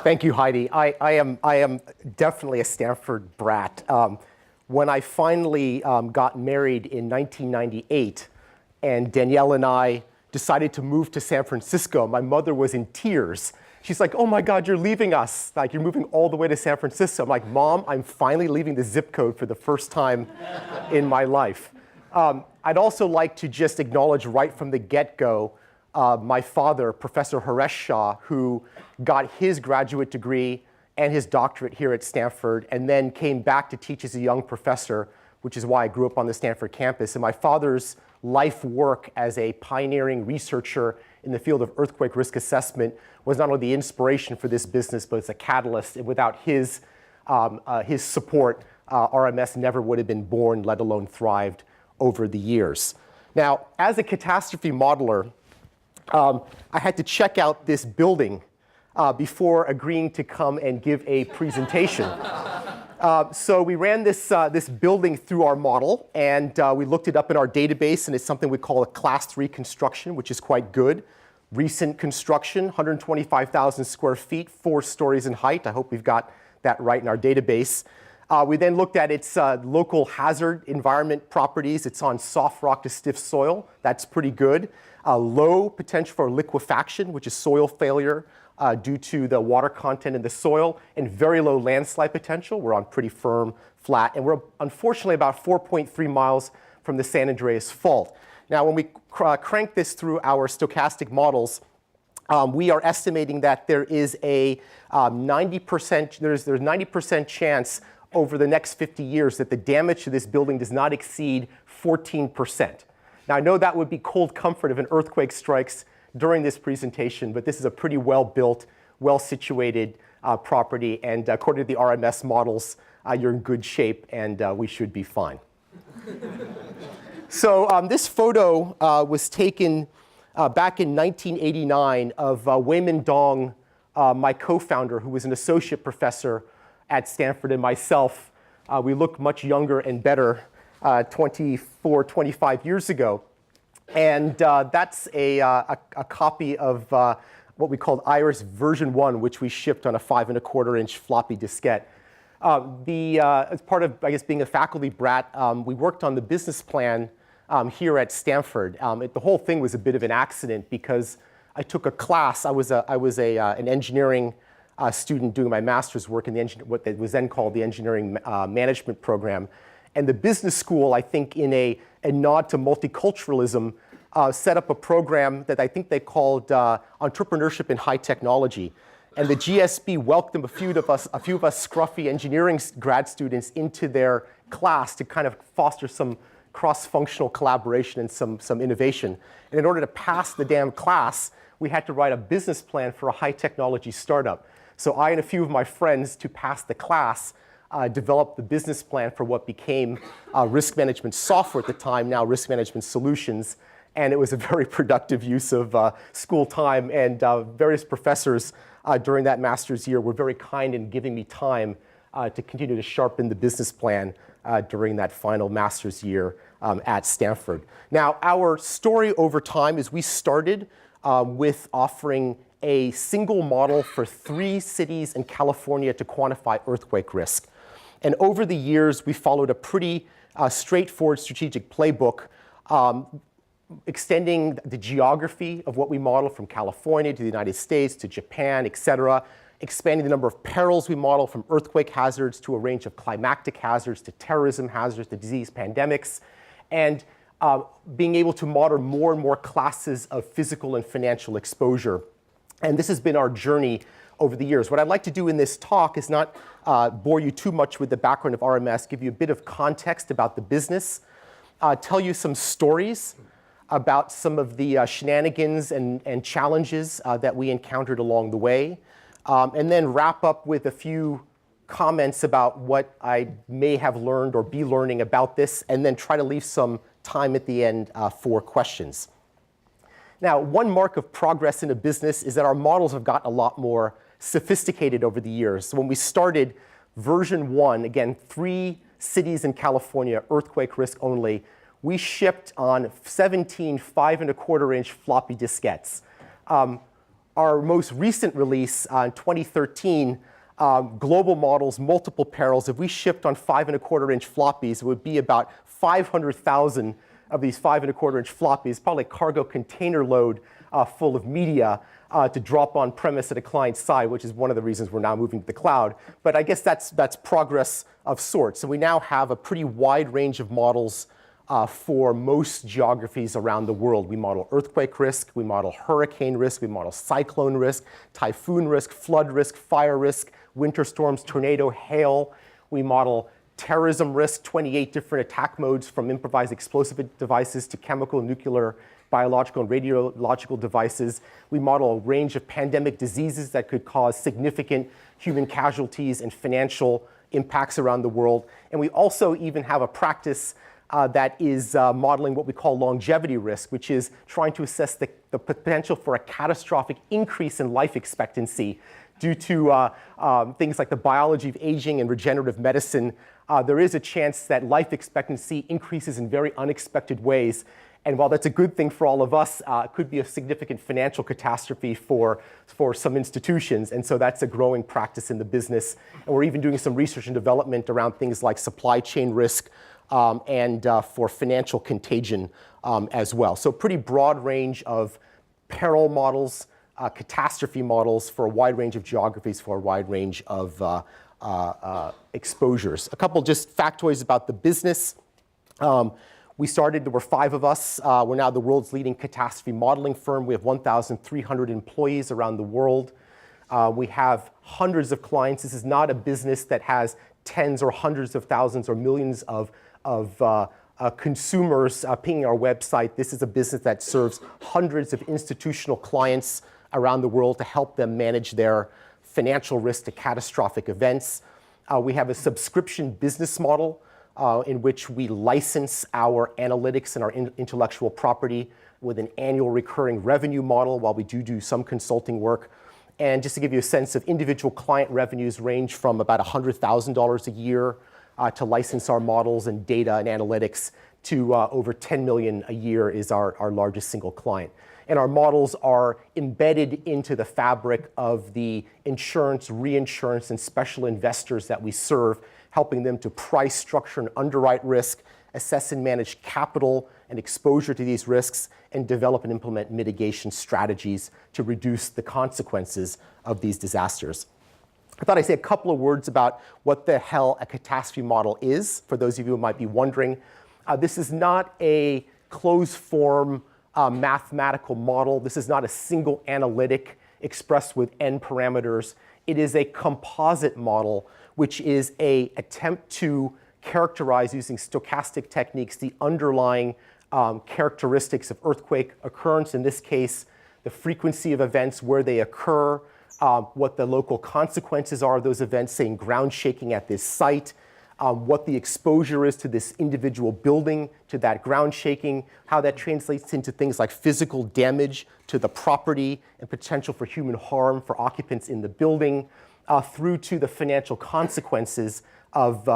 Thank you, Heidi. I am definitely a Stanford brat. When I finally got married in 1998, and Danielle and I decided to move to San Francisco, my mother was in tears. She's like, oh my God, you're leaving us. Like, you're moving all the way to San Francisco. I'm like, Mom, I'm finally leaving the zip code for the first time in my life. I'd also like to just acknowledge right from the get-go my father, Professor Hemant Shah, who got his graduate degree and his doctorate here at Stanford, and then came back to teach as a young professor, which is why I grew up on the Stanford campus. And my father's life work as a pioneering researcher in the field of earthquake risk assessment was not only the inspiration for this business, but it's a catalyst. And without his support, RMS never would have been born, let alone thrived over the years. Now, as a catastrophe modeler, I had to check out this building before agreeing to come and give a presentation. So we ran this building through our model, and we looked it up in our database, and it's something we call a Class 3 construction, which is quite good. Recent construction, 125,000 square feet, 4 stories in height. I hope we've got that right in our database. We then looked at its local hazard environment properties. It's on soft rock to stiff soil. That's pretty good. Low potential for liquefaction, which is soil failure due to the water content in the soil, and very low landslide potential. We're on pretty firm, flat, and we're unfortunately about 4.3 miles from the San Andreas Fault. Now, when we crank this through our stochastic models, we are estimating that there is a 90% chance over the next 50 years that the damage to this building does not exceed 14%. Now, I know that would be cold comfort if an earthquake strikes during this presentation, but this is a pretty well-built, well-situated property, and according to the RMS models, you're in good shape, and we should be fine. So this photo was taken back in 1989 of Weimin Dong, my co-founder, who was an associate professor at Stanford, and myself. We look much younger and better 24, 25 years ago. And that's a copy of what we called Iris version 1, which we shipped on a 5¼ floppy diskette. As part of, I guess, being a faculty brat, we worked on the business plan here at Stanford. The whole thing was a bit of an accident because I took a class. I was an engineering student doing my master's work in what was then called the engineering management program. And the business school, I think in a nod to multiculturalism, set up a program that I think they called Entrepreneurship in High Technology. And the GSB welcomed a few of us scruffy engineering grad students into their class to kind of foster some cross-functional collaboration and some innovation. And in order to pass the damn class, we had to write a business plan for a high technology startup. So I and a few of my friends, to pass the class, developed the business plan for what became risk management software at the time, now Risk Management Solutions. And it was a very productive use of school time, and various professors during that master's year were very kind in giving me time to continue to sharpen the business plan during that final master's year at Stanford. Now, our story over time is we started with offering a single model for 3 cities in California to quantify earthquake risk. And over the years, we followed a pretty straightforward strategic playbook, extending the geography of what we model from California to the United States to Japan, et cetera, expanding the number of perils we model from earthquake hazards to a range of climactic hazards to terrorism hazards to disease pandemics, and being able to model more and more classes of physical and financial exposure. And this has been our journey over the years. What I'd like to do in this talk is not bore you too much with the background of RMS, give you a bit of context about the business, tell you some stories about some of the shenanigans and challenges that we encountered along the way, and then wrap up with a few comments about what I may have learned or be learning about this, and then try to leave some time at the end for questions. Now, one mark of progress in a business is that our models have gotten a lot more sophisticated over the years. So when we started version 1, again, 3 cities in California, earthquake risk only, we shipped on 17 5¼ floppy diskettes. Our most recent release in 2013, global models, multiple perils. If we shipped on 5.25-inch floppies, it would be about 500,000 of these 5.25-inch floppies, probably a cargo container load full of media to drop on premise at a client's side, which is one of the reasons we're now moving to the cloud. But I guess that's progress of sorts. So we now have a pretty wide range of models for most geographies around the world. We model earthquake risk, we model hurricane risk, we model cyclone risk, typhoon risk, flood risk, fire risk, winter storms, tornado, hail. We model terrorism risk, 28 different attack modes from improvised explosive devices to chemical, nuclear, biological, and radiological devices. We model a range of pandemic diseases that could cause significant human casualties and financial impacts around the world. And we also even have a practice that is modeling what we call longevity risk, which is trying to assess the potential for a catastrophic increase in life expectancy due to things like the biology of aging and regenerative medicine. There is a chance that life expectancy increases in very unexpected ways. And while that's a good thing for all of us, it could be a significant financial catastrophe for some institutions. And so that's a growing practice in the business. And we're even doing some research and development around things like supply chain risk and for financial contagion as well. So pretty broad range of peril models, catastrophe models for a wide range of geographies, for a wide range of exposures. A couple just factoids about the business. We started, there were 5 of us. We're now the world's leading catastrophe modeling firm. We have 1,300 employees around the world. We have hundreds of clients. This is not a business that has tens or hundreds of thousands or millions of consumers pinging our website. This is a business that serves hundreds of institutional clients around the world to help them manage their financial risk to catastrophic events. We have a subscription business model in which we license our analytics and our intellectual property with an annual recurring revenue model while we do some consulting work. And just to give you a sense of individual client revenues range from about $100,000 a year to license our models and data and analytics to over 10 million a year is our largest single client. And our models are embedded into the fabric of the insurance, reinsurance, and special investors that we serve, helping them to price, structure, and underwrite risk, assess and manage capital and exposure to these risks, and develop and implement mitigation strategies to reduce the consequences of these disasters. I thought I'd say a couple of words about what the hell a catastrophe model is, for those of you who might be wondering. This is not a closed-form mathematical model. This is not a single analytic expressed with n parameters. It is a composite model, which is an attempt to characterize using stochastic techniques the underlying characteristics of earthquake occurrence. In this case, the frequency of events, where they occur, what the local consequences are of those events, saying ground shaking at this site, what the exposure is to this individual building, to that ground shaking, how that translates into things like physical damage to the property and potential for human harm for occupants in the building, through to the financial consequences of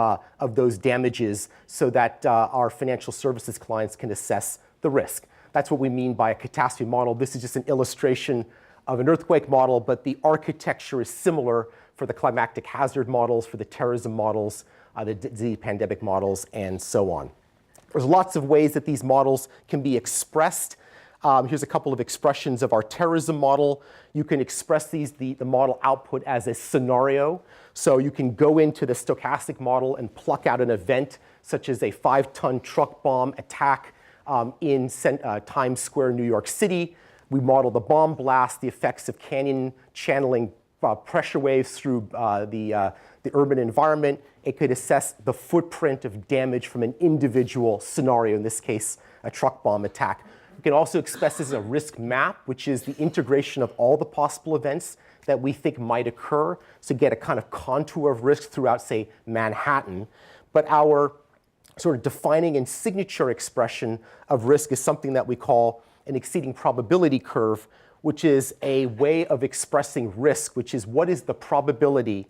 those damages so that our financial services clients can assess the risk. That's what we mean by a catastrophe model. This is just an illustration of an earthquake model, but the architecture is similar for the climactic hazard models, for the terrorism models, the disease pandemic models, and so on. There's lots of ways that these models can be expressed. Here's a couple of expressions of our terrorism model. You can express the model output as a scenario. So you can go into the stochastic model and pluck out an event, such as a 5-ton truck bomb attack in Times Square, New York City. We model the bomb blast, the effects of canyon channeling pressure waves through the urban environment. It could assess the footprint of damage from an individual scenario, in this case, a truck bomb attack. We can also express this as a risk map, which is the integration of all the possible events that we think might occur, so get a kind of contour of risk throughout, say, Manhattan. But our sort of defining and signature expression of risk is something that we call an exceeding probability curve, which is a way of expressing risk, which is what is the probability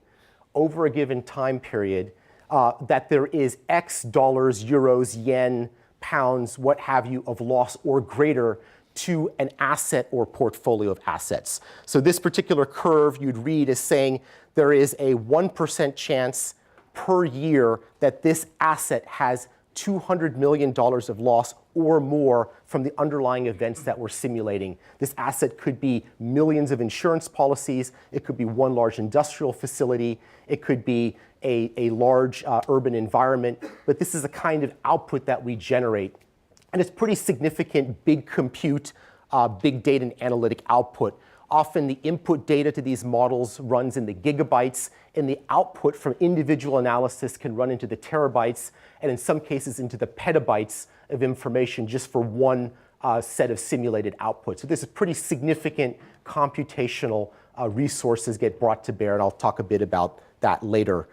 over a given time period that there is X dollars, euros, yen, pounds, what have you, of loss or greater to an asset or portfolio of assets. So this particular curve you'd read as saying there is a 1% chance per year that this asset has $200 million of loss or more from the underlying events that we're simulating. This asset could be millions of insurance policies, it could be one large industrial facility, it could be a large urban environment, but this is the kind of output that we generate. And it's pretty significant big compute, big data and analytic output. Often the input data to these models runs in the gigabytes, and the output from individual analysis can run into the terabytes, and in some cases into the petabytes of information just for one set of simulated outputs. So this is pretty significant computational resources get brought to bear, and I'll talk a bit about that later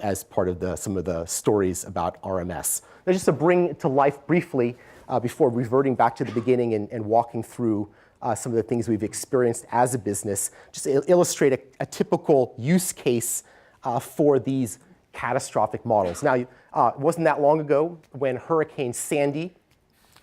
as part of some of the stories about RMS. Now, just to bring it to life briefly, before reverting back to the beginning and walking through some of the things we've experienced as a business, just to illustrate a typical use case for these catastrophic models. Now, it wasn't that long ago when Hurricane Sandy,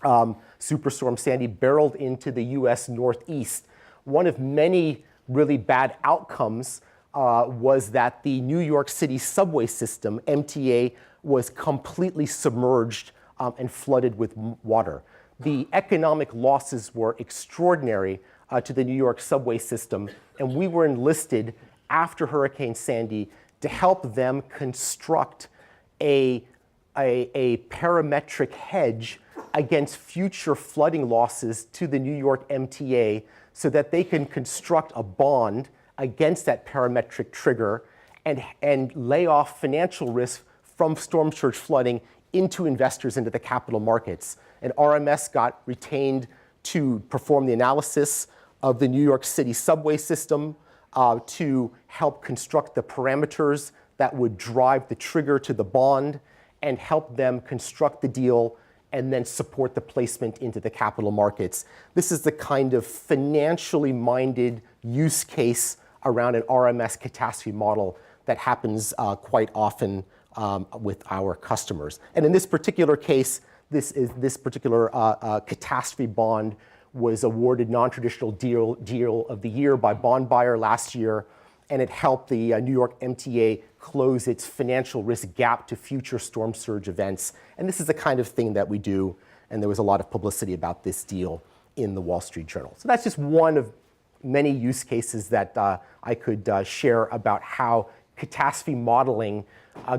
Superstorm Sandy, barreled into the US Northeast. One of many really bad outcomes was that the New York City subway system, MTA, was completely submerged and flooded with water. The economic losses were extraordinary to the New York subway system, and we were enlisted after Hurricane Sandy to help them construct a parametric hedge against future flooding losses to the New York MTA so that they can construct a bond against that parametric trigger and lay off financial risk from storm surge flooding into investors into the capital markets. And RMS got retained to perform the analysis of the New York City subway system, to help construct the parameters that would drive the trigger to the bond and help them construct the deal and then support the placement into the capital markets. This is the kind of financially minded use case around an RMS catastrophe model that happens quite often with our customers. And in this particular case, this particular catastrophe bond was awarded non-traditional deal of the year by Bond Buyer last year, and it helped the New York MTA close its financial risk gap to future storm surge events. And this is the kind of thing that we do, and there was a lot of publicity about this deal in the Wall Street Journal. So that's just one of many use cases that I could share about how catastrophe modeling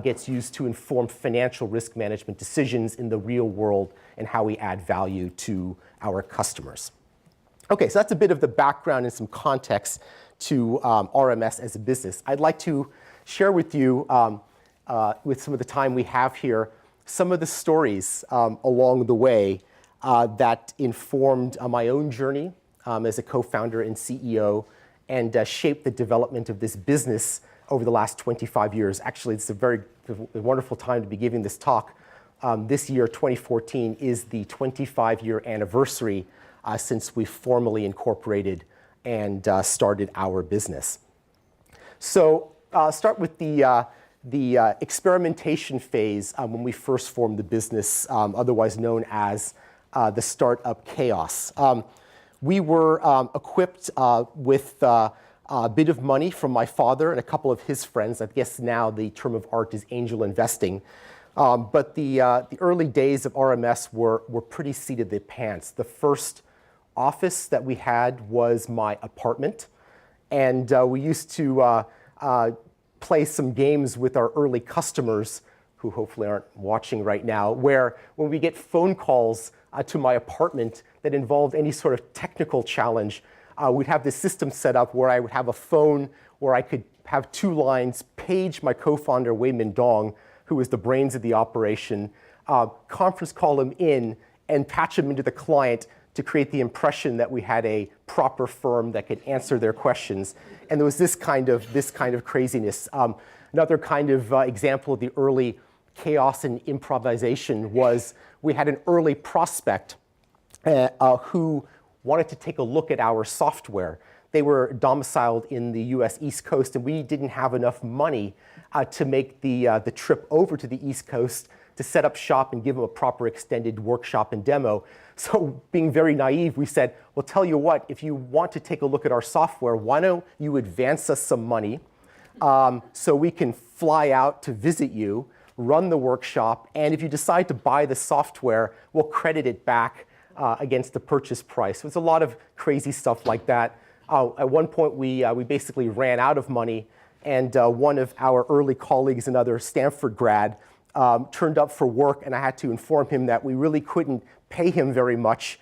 gets used to inform financial risk management decisions in the real world and how we add value to our customers. Okay, so that's a bit of the background and some context to RMS as a business. I'd like to share with you, with some of the time we have here, some of the stories along the way that informed my own journey as a co-founder and CEO and shaped the development of this business over the last 25 years. Actually, it's a very wonderful time to be giving this talk. This year, 2014, is the 25-year anniversary since we formally incorporated and started our business. So start with the experimentation phase when we first formed the business, otherwise known as the startup chaos. We were equipped with a bit of money from my father and a couple of his friends. I guess now the term of art is angel investing. But the early days of RMS were pretty seat of the pants. The first office that we had was my apartment, and we used to play some games with our early customers, who hopefully aren't watching right now, where when we get phone calls to my apartment that involved any sort of technical challenge, we'd have this system set up where I would have a phone where I could have two lines, page my co-founder, Wei Min Dong, who was the brains of the operation, conference call him in, and patch him into the client to create the impression that we had a proper firm that could answer their questions. And there was this kind of craziness. Another kind of example of the early chaos and improvisation was we had an early prospect who wanted to take a look at our software. They were domiciled in the US East Coast, and we didn't have enough money to make the trip over to the East Coast to set up shop and give them a proper extended workshop and demo. So being very naive, we said, well, tell you what, if you want to take a look at our software, why don't you advance us some money so we can fly out to visit you, run the workshop, and if you decide to buy the software, we'll credit it back against the purchase price. So it's a lot of crazy stuff like that. At one point, we basically ran out of money, and one of our early colleagues, another Stanford grad, turned up for work, and I had to inform him that we really couldn't pay him very much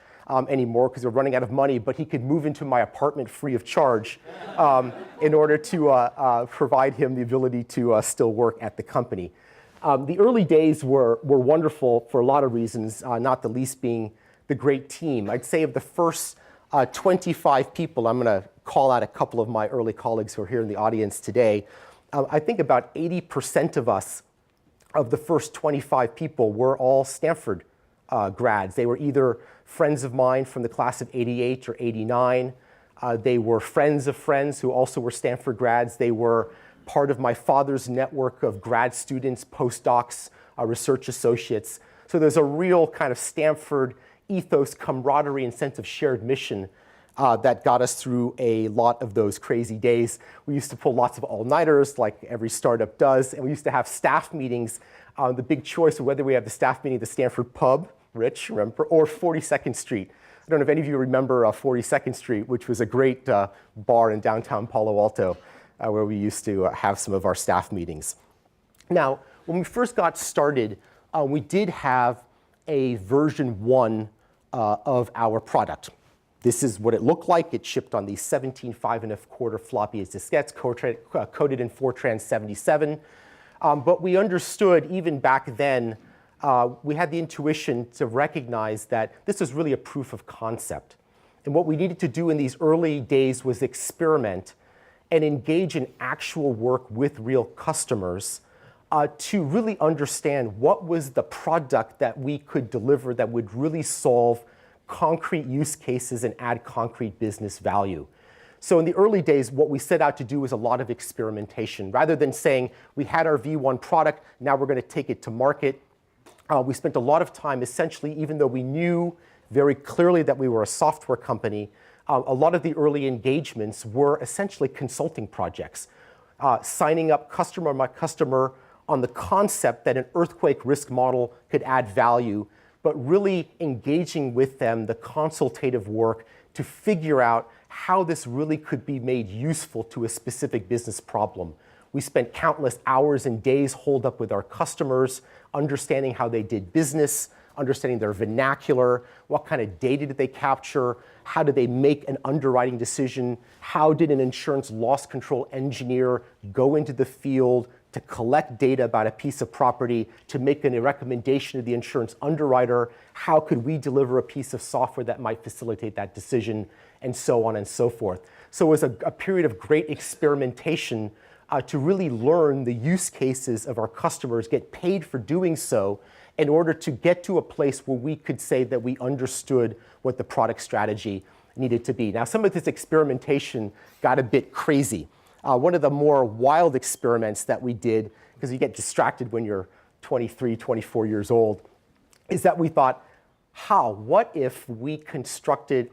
anymore because we're running out of money, but he could move into my apartment free of charge in order to provide him the ability to still work at the company. The early days were wonderful for a lot of reasons, not the least being the great team. I'd say of the first 25 people, I'm going to call out a couple of my early colleagues who are here in the audience today. I think about 80% of us, of the first 25 people, were all Stanford grads. They were either friends of mine from the class of 88 or 89. They were friends of friends who also were Stanford grads. They were part of my father's network of grad students, postdocs, research associates. So there's a real kind of Stanford ethos, camaraderie, and sense of shared mission that got us through a lot of those crazy days. We used to pull lots of all-nighters like every startup does, and we used to have staff meetings. The big choice of whether we have the staff meeting at the Stanford pub, Rich, remember, or 42nd Street. I don't know if any of you remember 42nd Street, which was a great bar in downtown Palo Alto where we used to have some of our staff meetings. Now, when we first got started, we did have a version 1 of our product. This is what it looked like. It shipped on these 17 5.25 floppy diskettes, coded in Fortran 77. But we understood even back then, we had the intuition to recognize that this was really a proof of concept. And what we needed to do in these early days was experiment and engage in actual work with real customers to really understand what was the product that we could deliver that would really solve concrete use cases and add concrete business value. So in the early days, what we set out to do was a lot of experimentation. Rather than saying, we had our V1 product, now we're going to take it to market, we spent a lot of time essentially, even though we knew very clearly that we were a software company, a lot of the early engagements were essentially consulting projects, signing up customer by customer on the concept that an earthquake risk model could add value, but really engaging with them, the consultative work, to figure out how this really could be made useful to a specific business problem. We spent countless hours and days holed up with our customers, understanding how they did business, understanding their vernacular, what kind of data did they capture, how did they make an underwriting decision, how did an insurance loss control engineer go into the field to collect data about a piece of property, to make a recommendation to the insurance underwriter, how could we deliver a piece of software that might facilitate that decision, and so on and so forth. So it was a period of great experimentation to really learn the use cases of our customers, get paid for doing so, in order to get to a place where we could say that we understood what the product strategy needed to be. Now, some of this experimentation got a bit crazy. One of the more wild experiments that we did, because you get distracted when you're 23, 24 years old, is that we thought, what if we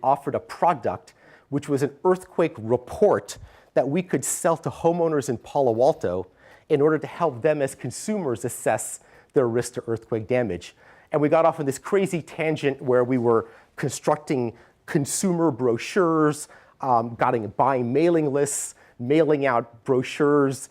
offered a product which was an earthquake report that we could sell to homeowners in Palo Alto in order to help them as consumers assess their risk to earthquake damage. And we got off on this crazy tangent where we were constructing consumer brochures, buying mailing lists, mailing out brochures,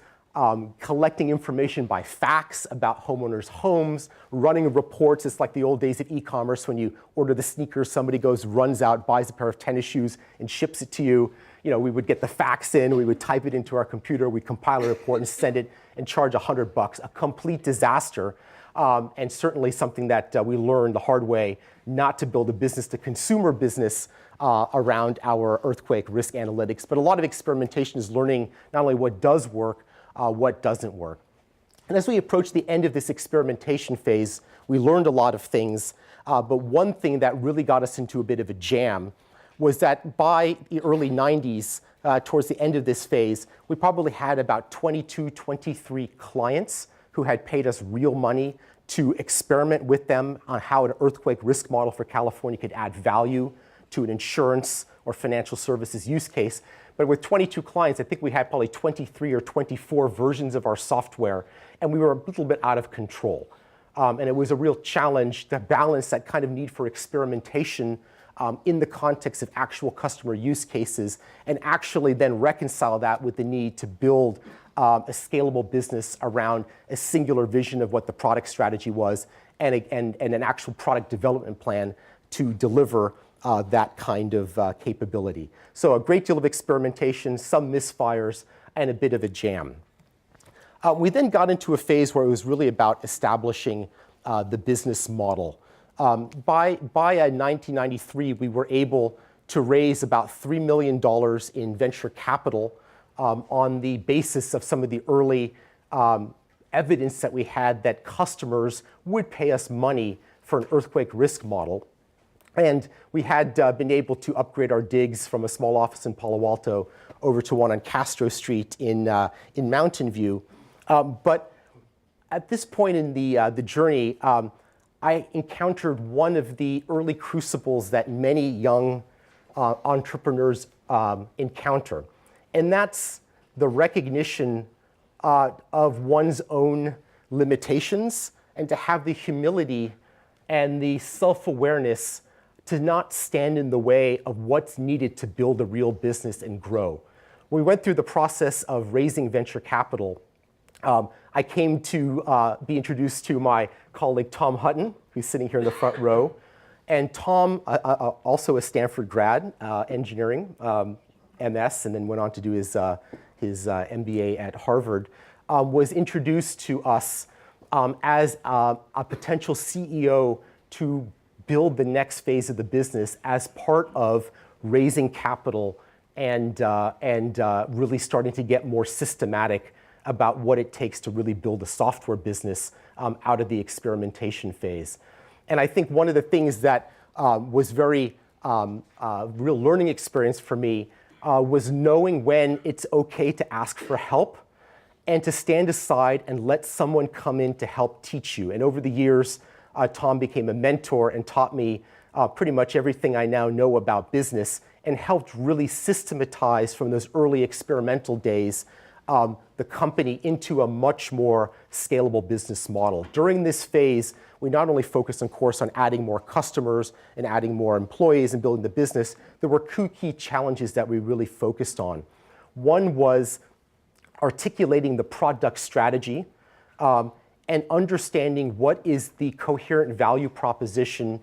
collecting information by fax about homeowners' homes, running reports. It's like the old days of e-commerce when you order the sneakers, somebody goes, runs out, buys a pair of tennis shoes, and ships it to you. You know, we would get the fax in, we would type it into our computer, we'd compile a report and send it and charge $100. A complete disaster, and certainly something that we learned the hard way, not to build a business-to-consumer business around our earthquake risk analytics. But a lot of experimentation is learning not only what does work, what doesn't work. And as we approach the end of this experimentation phase, we learned a lot of things. But one thing that really got us into a bit of a jam was that by the early 90s, towards the end of this phase, we probably had about 22, 23 clients who had paid us real money to experiment with them on how an earthquake risk model for California could add value to an insurance or financial services use case. But with 22 clients, I think we had probably 23 or 24 versions of our software, and we were a little bit out of control. And it was a real challenge to balance that kind of need for experimentation in the context of actual customer use cases, and actually then reconcile that with the need to build a scalable business around a singular vision of what the product strategy was, and an actual product development plan to deliver that kind of capability. So a great deal of experimentation, some misfires, and a bit of a jam. We then got into a phase where it was really about establishing the business model. By 1993, we were able to raise about $3 million in venture capital on the basis of some of the early evidence that we had that customers would pay us money for an earthquake risk model. And we had been able to upgrade our digs from a small office in Palo Alto over to one on Castro Street in Mountain View. But at this point in the journey, I encountered one of the early crucibles that many young entrepreneurs encounter. And that's the recognition of one's own limitations, and to have the humility and the self-awareness to not stand in the way of what's needed to build a real business and grow. When we went through the process of raising venture capital, I came to be introduced to my colleague Tom Hutton, who's sitting here in the front row. And Tom, also a Stanford grad, engineering, MS, and then went on to do his MBA at Harvard, was introduced to us as a potential CEO to build the next phase of the business as part of raising capital and really starting to get more systematic about what it takes to really build a software business out of the experimentation phase. And I think one of the things that was very real learning experience for me was knowing when it's okay to ask for help and to stand aside and let someone come in to help teach you. And over the years, Tom became a mentor and taught me pretty much everything I now know about business, and helped really systematize from those early experimental days the company into a much more scalable business model. During this phase, we not only focused, of course, on adding more customers and adding more employees and building the business, there were two key challenges that we really focused on. One was articulating the product strategy and understanding what is the coherent value proposition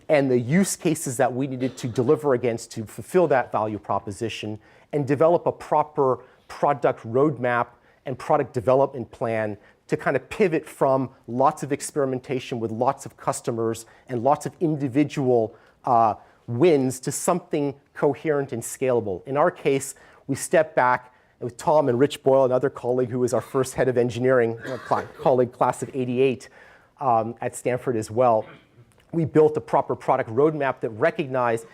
and the use cases that we needed to deliver against to fulfill that value proposition, and develop a proper product roadmap and product development plan to kind of pivot from lots of experimentation with lots of customers and lots of individual wins to something coherent and scalable. In our case, we stepped back with Tom and Rich Boyle, another colleague who was our first head of engineering, colleague class of '88 at Stanford as well. We built a proper product roadmap that recognized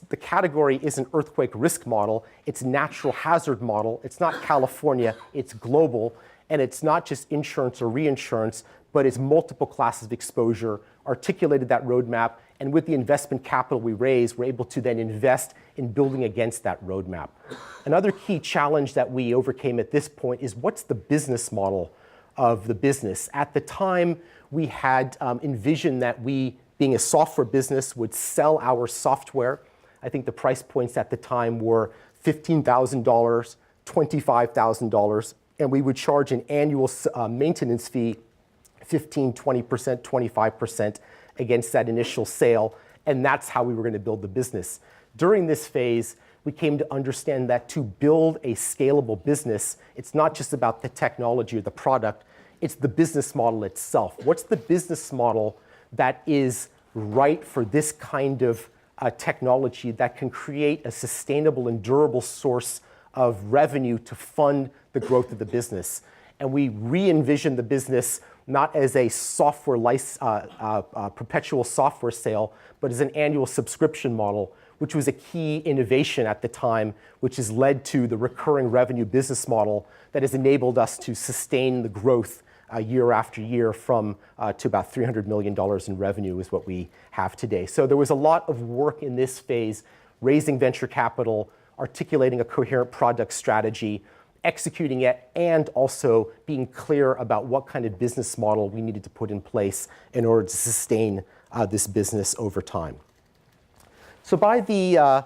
the category isn't earthquake risk model, it's natural hazard model. It's not California, it's global. And it's not just insurance or reinsurance, but it's multiple classes of exposure, articulated that roadmap, and with the investment capital we raised, we're able to then invest in building against that roadmap. Another key challenge that we overcame at this point is, what's the business model of the business? At the time, we had envisioned that we, being a software business, would sell our software. I think the price points at the time were $15,000, $25,000, and we would charge an annual maintenance fee, 15, 20%, 25% against that initial sale, and that's how we were going to build the business. During this phase, we came to understand that to build a scalable business, it's not just about the technology or the product, it's the business model itself. What's the business model that is right for this kind of technology that can create a sustainable and durable source of revenue to fund the growth of the business? And we re-envisioned the business not as a software perpetual software sale, but as an annual subscription model, which was a key innovation at the time, which has led to the recurring revenue business model that has enabled us to sustain the growth year after year from to about $300 million in revenue is what we have today. So there was a lot of work in this phase, raising venture capital, articulating a coherent product strategy, executing it, and also being clear about what kind of business model we needed to put in place in order to sustain this business over time. So by the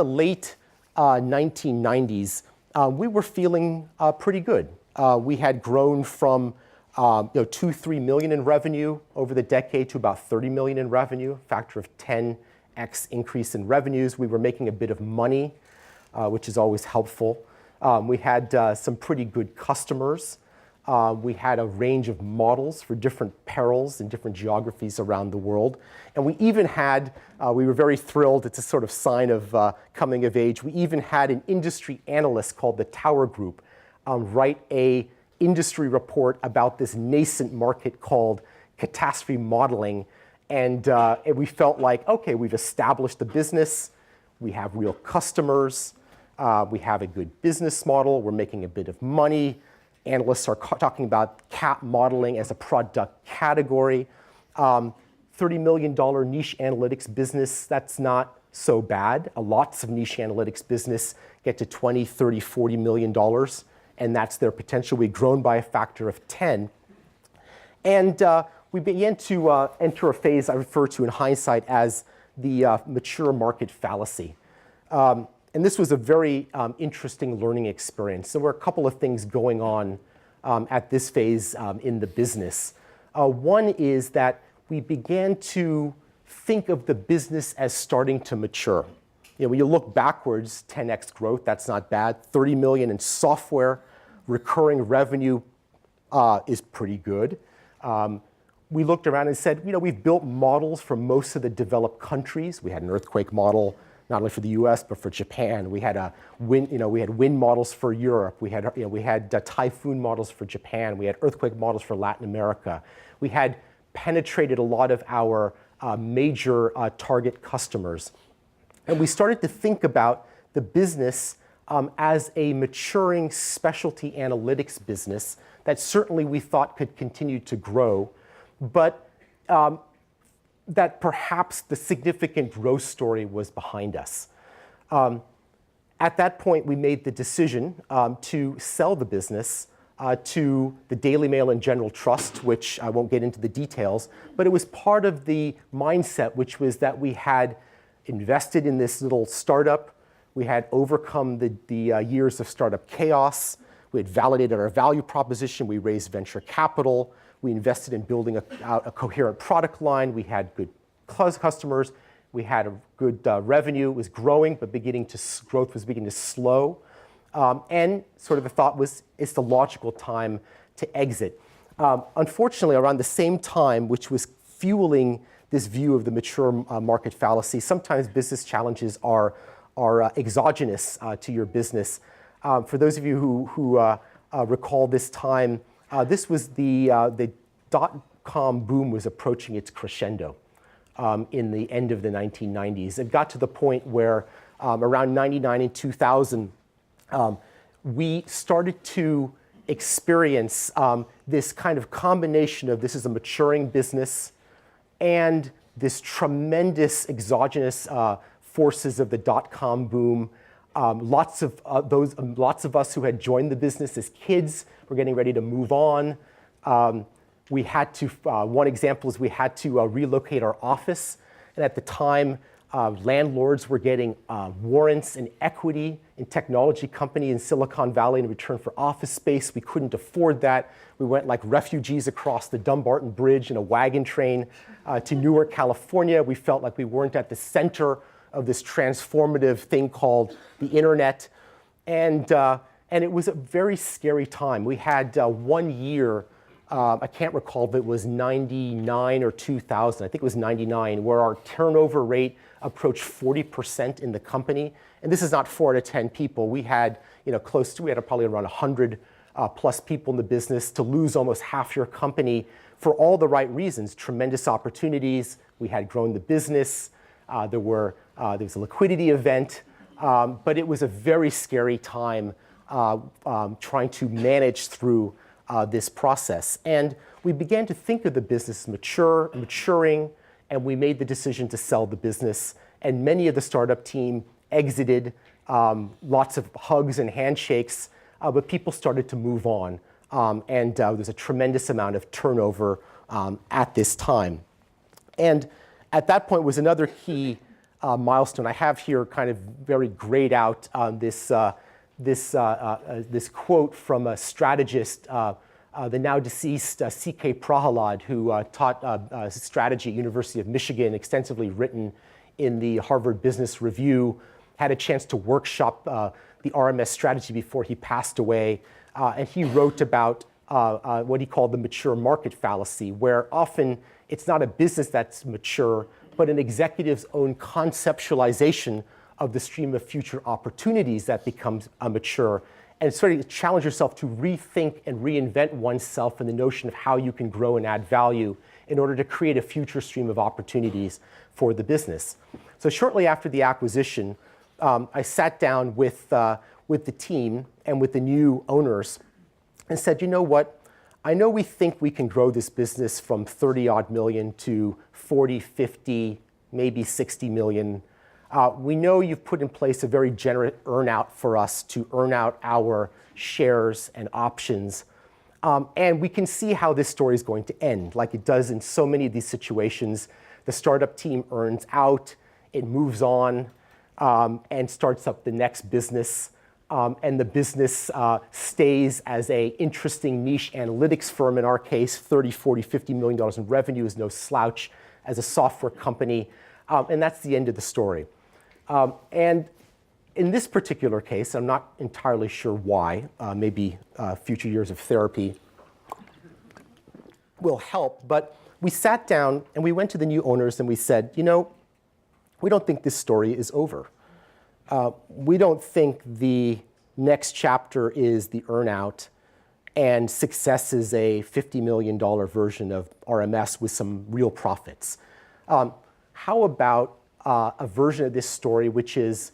late 1990s, we were feeling pretty good. We had grown from 2-3 million in revenue over the decade to about 30 million in revenue, factor of 10x increase in revenues. We were making a bit of money, which is always helpful. We had some pretty good customers. We had a range of models for different perils in different geographies around the world. And we even had, we were very thrilled, it's a sort of sign of coming of age, we even had an industry analyst called the Tower Group write a industry report about this nascent market called catastrophe modeling. And we felt like, okay, we've established the business, we have real customers, we have a good business model, we're making a bit of money. Analysts are talking about cat modeling as a product category. $30 million niche analytics business, that's not so bad. Lots of niche analytics business get to 20, 30, $40 million, and that's their potential. We've grown by a factor of 10. And we began to enter a phase I refer to in hindsight as the mature market fallacy. And this was a very interesting learning experience. There were a couple of things going on at this phase in the business. One is that we began to think of the business as starting to mature. When you look backwards, 10x growth, that's not bad. 30 million in software, recurring revenue is pretty good. We looked around and said, we've built models for most of the developed countries. We had an earthquake model, not only for the U.S. but for Japan. We had wind models for Europe. We had typhoon models for Japan. We had earthquake models for Latin America. We had penetrated a lot of our major target customers, and we started to think about the business as a maturing specialty analytics business that certainly we thought could continue to grow, but that perhaps the significant growth story was behind us. At that point, we made the decision to sell the business to the Daily Mail and General Trust, which I won't get into the details, but it was part of the mindset, which was that we had invested in this little startup. We had overcome the years of startup chaos. We had validated our value proposition. We raised venture capital. We invested in building out a coherent product line. We had good customers. We had a good revenue. It was growing, but growth was beginning to slow. And sort of the thought was, it's the logical time to exit. Unfortunately, around the same time, which was fueling this view of the mature market fallacy, sometimes business challenges are exogenous to your business. For those of you who recall this time, this was the dot-com boom was approaching its crescendo in the end of the 1990s. It got to the point where around 99 and 2000, we started to experience this kind of combination of this is a maturing business and this tremendous exogenous forces of the dot-com boom. Lots of us who had joined the business as kids were getting ready to move on. We had to, one example is we had to relocate our office. And at the time, landlords were getting warrants and equity in technology company in Silicon Valley in return for office space. We couldn't afford that. We went like refugees across the Dumbarton Bridge in a wagon train to Newark, California. We felt like we weren't at the center of this transformative thing called the internet. And it was a very scary time. We had 1 year, I can't recall if it was 99 or 2000, I think it was 99, where our turnover rate approached 40% in the company. And this is not 4 out of 10 people. We had, we had probably around 100 plus people in the business. To lose almost half your company for all the right reasons, tremendous opportunities. We had grown the business. There was a liquidity event, but it was a very scary time trying to manage through this process. And we began to think of the business maturing, and we made the decision to sell the business. And many of the startup team exited, lots of hugs and handshakes, but people started to move on. And there's a tremendous amount of turnover at this time. And at that point was another key milestone. I have here kind of very grayed out this quote from a strategist, the now deceased C.K. Prahalad, who taught strategy at University of Michigan, extensively written in the Harvard Business Review, had a chance to workshop the RMS strategy before he passed away. And he wrote about what he called the mature market fallacy, where often it's not a business that's mature, but an executive's own conceptualization of the stream of future opportunities that becomes mature. And sort of challenge yourself to rethink and reinvent oneself in the notion of how you can grow and add value in order to create a future stream of opportunities for the business. So shortly after the acquisition, I sat down with the team and with the new owners and said, you know what? I know we think we can grow this business from 30-odd million to 40, 50, maybe 60 million. We know you've put in place a very generous earn-out for us to earn out our shares and options. And we can see how this story is going to end, like it does in so many of these situations. The startup team earns out, it moves on, and starts up the next business. And the business stays as an interesting niche analytics firm. In our case, 30, 40, $50 million in revenue is no slouch as a software company. And that's the end of the story. And in this particular case, I'm not entirely sure why, maybe future years of therapy will help, but we sat down and we went to the new owners and we said, you know, we don't think this story is over. We don't think the next chapter is the earnout and success is a $50 million version of RMS with some real profits. How about a version of this story which is,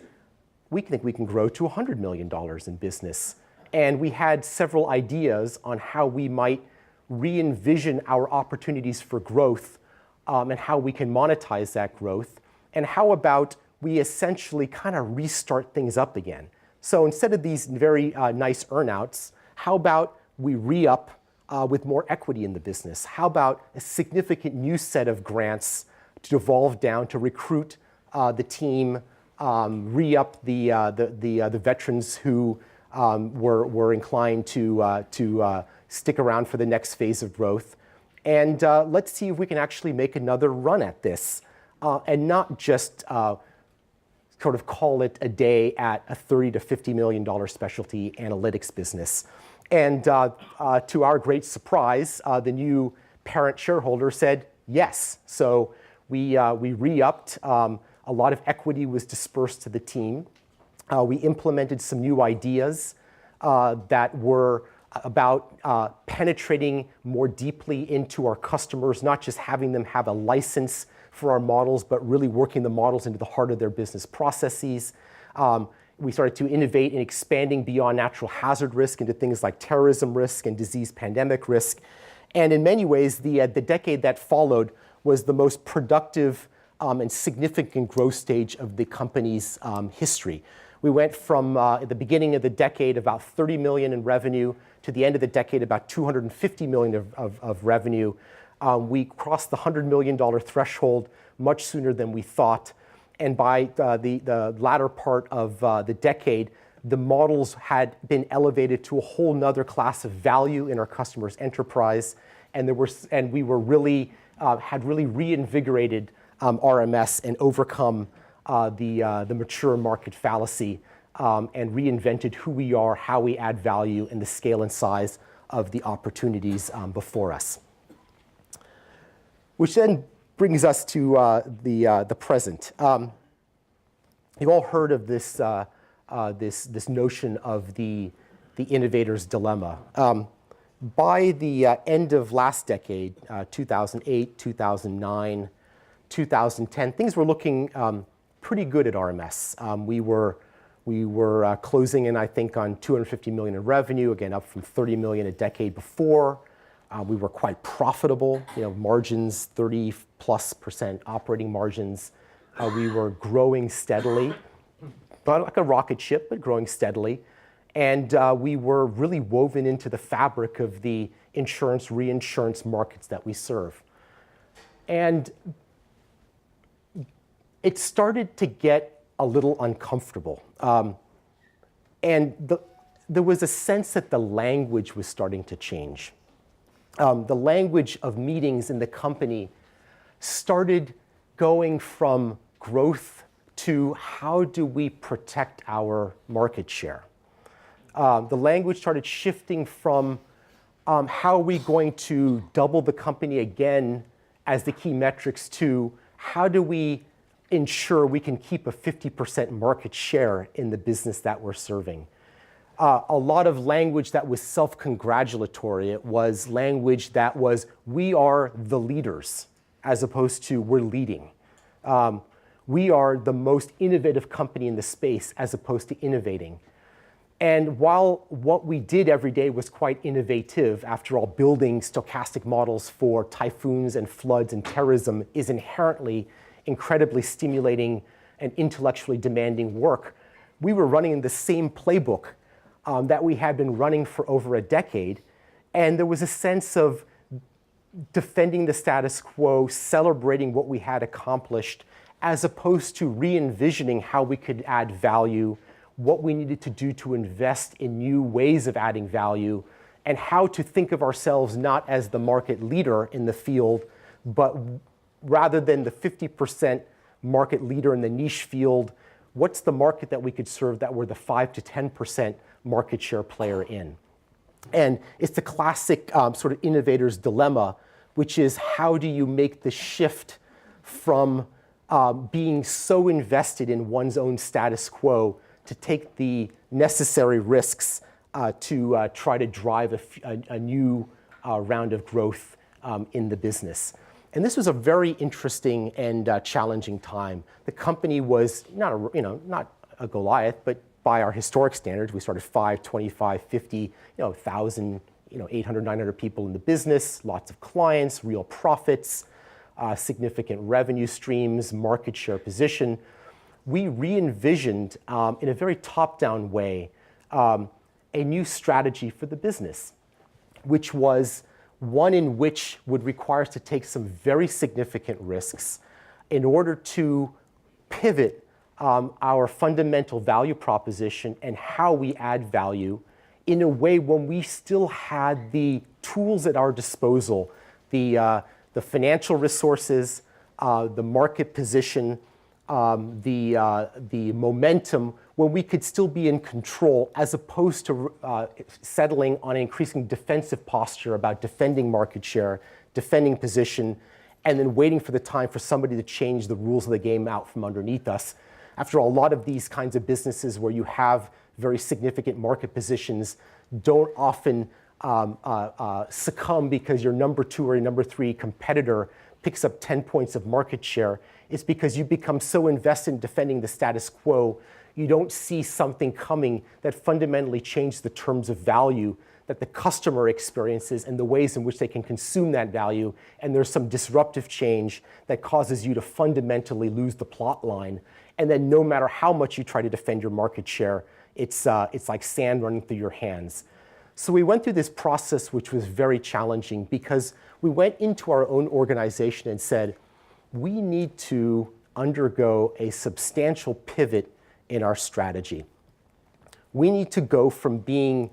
we think we can grow to $100 million in business. And we had several ideas on how we might re-envision our opportunities for growth and how we can monetize that growth. And how about we essentially kind of restart things up again. So instead of these very nice earnouts, how about we re-up with more equity in the business? How about a significant new set of grants to evolve down to recruit the team, re-up the veterans who were inclined to stick around for the next phase of growth. And let's see if we can actually make another run at this and not just sort of call it a day at a $30 to $50 million specialty analytics business. And to our great surprise, the new parent shareholder said yes. So we re-upped. A lot of equity was dispersed to the team. We implemented some new ideas that were about penetrating more deeply into our customers, not just having them have a license for our models, but really working the models into the heart of their business processes. We started to innovate in expanding beyond natural hazard risk into things like terrorism risk and disease pandemic risk. And in many ways, the decade that followed was the most productive and significant growth stage of the company's history. We went from, at the beginning of the decade, about 30 million in revenue, to the end of the decade, about 250 million of revenue. We crossed the $100 million threshold much sooner than we thought. And by the latter part of the decade, the models had been elevated to a whole nother class of value in our customers' enterprise. And we were really, had really reinvigorated RMS and overcome the mature market fallacy and reinvented who we are, how we add value, and the scale and size of the opportunities before us. Which then brings us to the present. You've all heard of this, this notion of the innovator's dilemma. By the end of last decade, 2008, 2009, 2010, things were looking pretty good at RMS. We We were closing in, I think, on 250 million in revenue, again, up from 30 million a decade before. We were quite profitable, margins, 30+% operating margins. We were growing steadily, not like a rocket ship, but growing steadily. And we were really woven into the fabric of the insurance, reinsurance markets that we serve. And it started to get a little uncomfortable. There was a sense that the language was starting to change. The language of meetings in the company started going from growth to how do we protect our market share. The language started shifting from how are we going to double the company again as the key metrics to how do we ensure we can keep a 50% market share in the business that we're serving. A lot of language that was self-congratulatory. It was language that was, we are the leaders, as opposed to we're leading. We are the most innovative company in the space, as opposed to innovating. And while what we did every day was quite innovative, after all, building stochastic models for typhoons and floods and terrorism is inherently incredibly stimulating and intellectually demanding work, we were running in the same playbook that we had been running for over a decade. And there was a sense of defending the status quo, celebrating what we had accomplished, as opposed to re-envisioning how we could add value, what we needed to do to invest in new ways of adding value, and how to think of ourselves not as the market leader in the field, but rather than the 50% market leader in the niche field, what's the market that we could serve that we're the 5 to 10% market share player in? And it's the classic sort of innovator's dilemma, which is how do you make the shift from being so invested in one's own status quo to take the necessary risks to try to drive a new round of growth in the business. And this was a very interesting and challenging time. The company was not a Goliath, but by our historic standards, we started 5, 25, 50, 1,000, 800, 900 people in the business, lots of clients, real profits, significant revenue streams, market share position. We re-envisioned, in a very top-down way, a new strategy for the business, which was one in which would require us to take some very significant risks in order to pivot our fundamental value proposition and how we add value in a way when we still had the tools at our disposal, the financial resources, the market position, the momentum, when we could still be in control, as opposed to settling on an increasing defensive posture about defending market share, defending position, and then waiting for the time for somebody to change the rules of the game out from underneath us. After all, a lot of these kinds of businesses where you have very significant market positions don't often succumb because your number 2 or your number 3 competitor picks up 10 points of market share. It's because you become so invested in defending the status quo, you don't see something coming that fundamentally changes the terms of value that the customer experiences and the ways in which they can consume that value, and there's some disruptive change that causes you to fundamentally lose the plot line. And then no matter how much you try to defend your market share, it's like sand running through your hands. So we went through this process, which was very challenging, because we went into our own organization and said, we need to undergo a substantial pivot in our strategy. We need to go from being